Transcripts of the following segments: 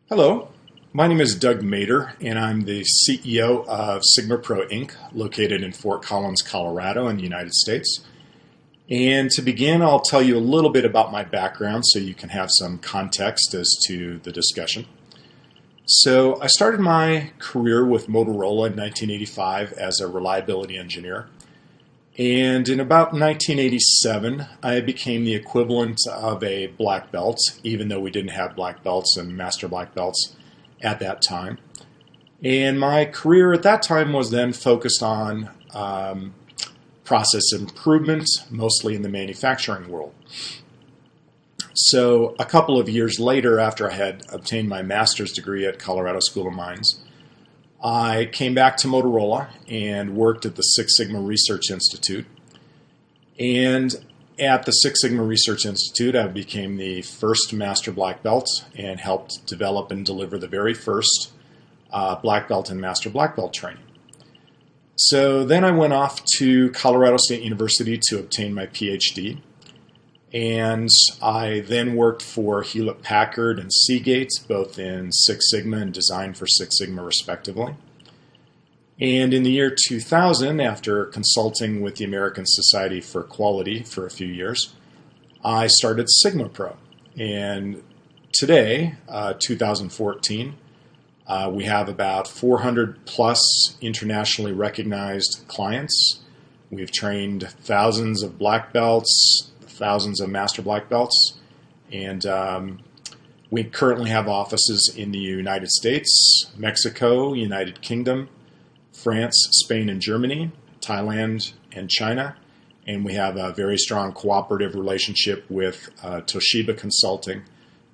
Hello, my name is Doug Mader, and I'm the CEO of Sigma Pro Inc., located in Fort Collins, Colorado in the United States. And to begin, I'll tell you a little bit about my background so you can have some context as to the discussion. So I started my career with Motorola in 1985 as a reliability engineer. And in about 1987, I became the equivalent of a black belt, even though we didn't have black belts and master black belts at that time. And my career at that time was then focused on process improvement, mostly in the manufacturing world. So a couple of years later, after I had obtained my master's degree at Colorado School of Mines, I came back to Motorola and worked at the Six Sigma Research Institute. And at the Six Sigma Research Institute, I became the first master black belt and helped develop and deliver the very first black belt and master black belt training. So then I went off to Colorado State University to obtain my PhD. And I then worked for Hewlett-Packard and Seagate, both in Six Sigma and Design for Six Sigma, respectively. And in the year 2000, after consulting with the American Society for Quality for a few years, I started Sigma Pro. And today, 2014, we have about 400 plus internationally recognized clients. We've trained thousands of black belts, thousands of master black belts, and we currently have offices in the United States, Mexico, United Kingdom, France, Spain, and Germany, Thailand, and China, and we have a very strong cooperative relationship with Toshiba Consulting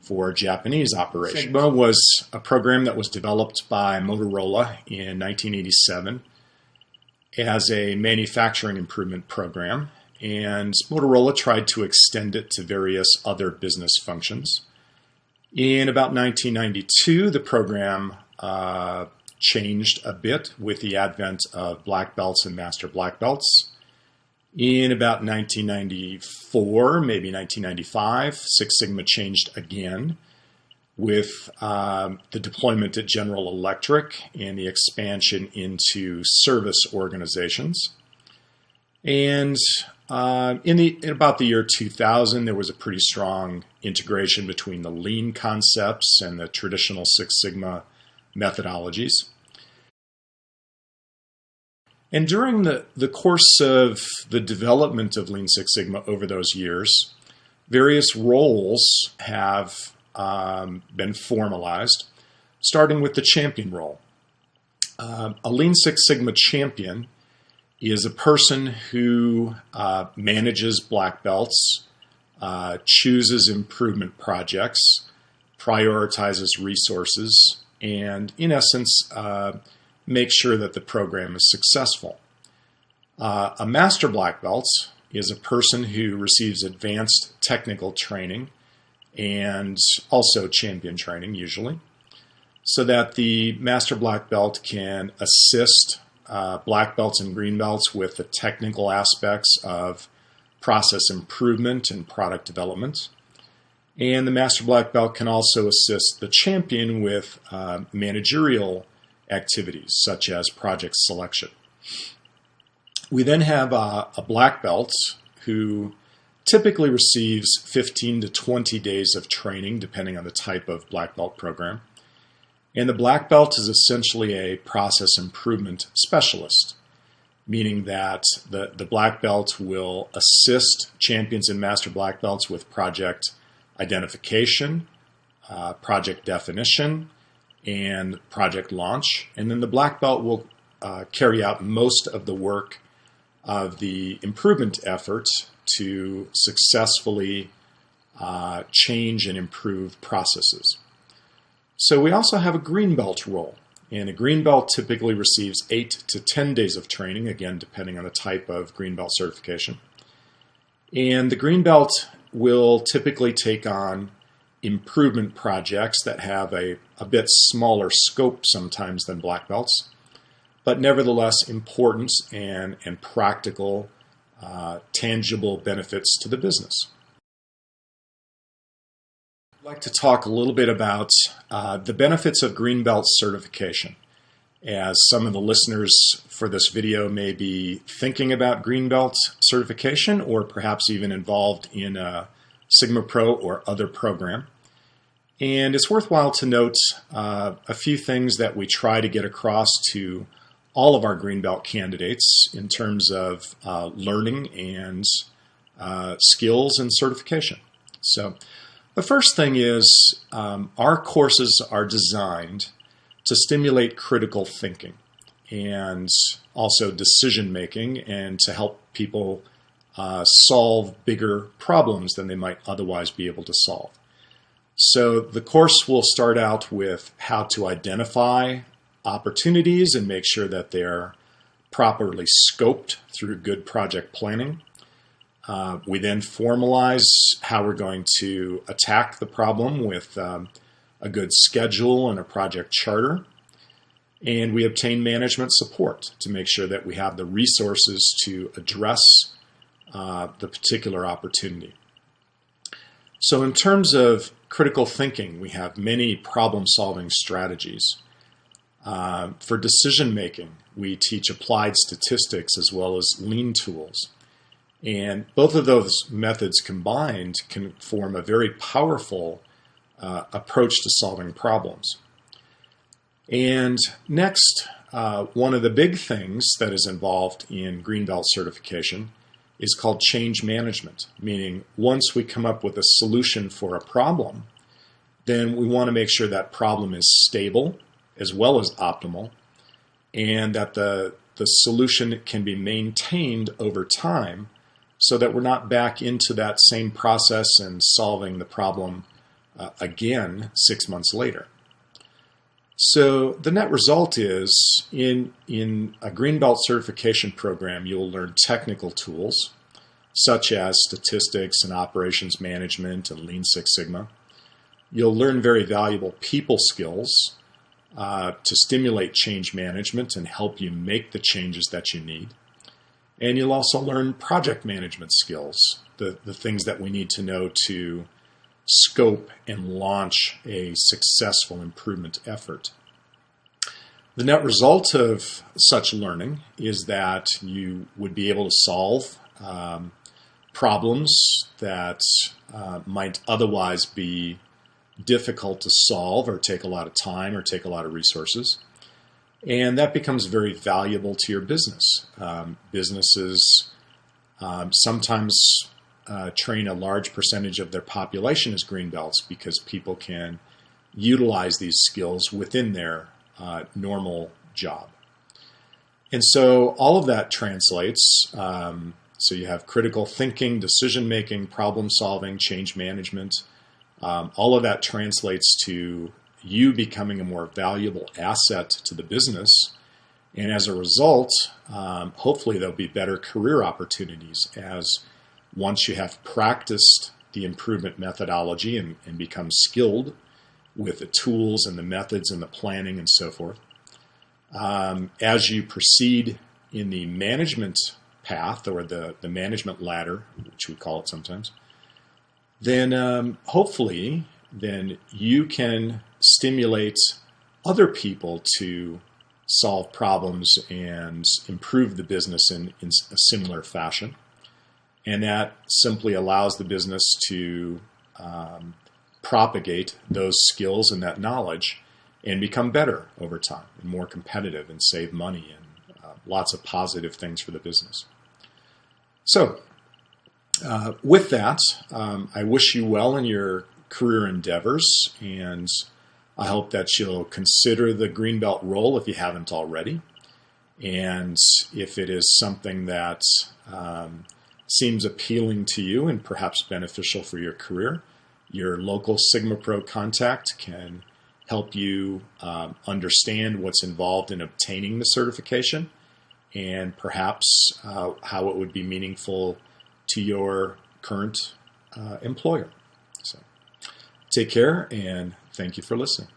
for Japanese operations. Sigma was a program that was developed by Motorola in 1987 as a manufacturing improvement program, and Motorola tried to extend it to various other business functions. In about 1992, the program changed a bit with the advent of black belts and master black belts. In about 1994, maybe 1995, Six Sigma changed again with the deployment at General Electric and the expansion into service organizations. And in about the year 2000, there was a pretty strong integration between the lean concepts and the traditional Six Sigma methodologies. And during the course of the development of Lean Six Sigma over those years, various roles have been formalized, starting with the champion role. A Lean Six Sigma champion is a person who manages black belts, chooses improvement projects, prioritizes resources, and in essence, makes sure that the program is successful. A master black belt is a person who receives advanced technical training and also champion training usually, so that the master black belt can assist black belts and green belts with the technical aspects of process improvement and product development. And the master black belt can also assist the champion with managerial activities such as project selection. We then have a black belt who typically receives 15 to 20 days of training depending on the type of black belt program. And the black belt is essentially a process improvement specialist, meaning that the black belt will assist champions and master black belts with project identification, project definition, and project launch. And then the black belt will carry out most of the work of the improvement effort to successfully change and improve processes. So we also have a green belt role, and a green belt typically receives 8 to 10 days of training, again, depending on the type of green belt certification. And the green belt will typically take on improvement projects that have a bit smaller scope sometimes than black belts, but nevertheless important and practical, tangible benefits to the business. I'd like to talk a little bit about the benefits of Green Belt certification, as some of the listeners for this video may be thinking about Green Belt certification or perhaps even involved in a Sigma Pro or other program. And it's worthwhile to note a few things that we try to get across to all of our Green Belt candidates in terms of learning and skills and certification. So the first thing is our courses are designed to stimulate critical thinking and also decision making, and to help people solve bigger problems than they might otherwise be able to solve. So the course will start out with how to identify opportunities and make sure that they're properly scoped through good project planning. We then formalize how we're going to attack the problem with a good schedule and a project charter. And we obtain management support to make sure that we have the resources to address the particular opportunity. So in terms of critical thinking, we have many problem-solving strategies. For decision making, we teach applied statistics as well as lean tools. And both of those methods combined can form a very powerful approach to solving problems. And next, one of the big things that is involved in Green Belt certification is called change management, meaning once we come up with a solution for a problem, then we want to make sure that problem is stable as well as optimal, and that the solution can be maintained over time so that we're not back into that same process and solving the problem again 6 months later. So the net result is, in a Green Belt certification program, you'll learn technical tools such as statistics and operations management and Lean Six Sigma. You'll learn very valuable people skills to stimulate change management and help you make the changes that you need. And you'll also learn project management skills, the things that we need to know to scope and launch a successful improvement effort. The net result of such learning is that you would be able to solve problems that might otherwise be difficult to solve or take a lot of time or take a lot of resources. And that becomes very valuable to your business. Businesses sometimes train a large percentage of their population as green belts because people can utilize these skills within their normal job. And so all of that translates. So you have critical thinking, decision making, problem solving, change management. All of that translates to you becoming a more valuable asset to the business. And as a result, hopefully there'll be better career opportunities, as once you have practiced the improvement methodology and become skilled with the tools and the methods and the planning and so forth. As you proceed in the management path, or the management ladder, which we call it sometimes, then hopefully then you can stimulate other people to solve problems and improve the business in a similar fashion. And that simply allows the business to propagate those skills and that knowledge and become better over time and more competitive and save money and lots of positive things for the business. So with that, I wish you well in your career endeavors, and I hope that you'll consider the Green Belt role if you haven't already. And if it is something that seems appealing to you and perhaps beneficial for your career, your local Sigma Pro contact can help you understand what's involved in obtaining the certification, and perhaps how it would be meaningful to your current employer. So take care, and thank you for listening.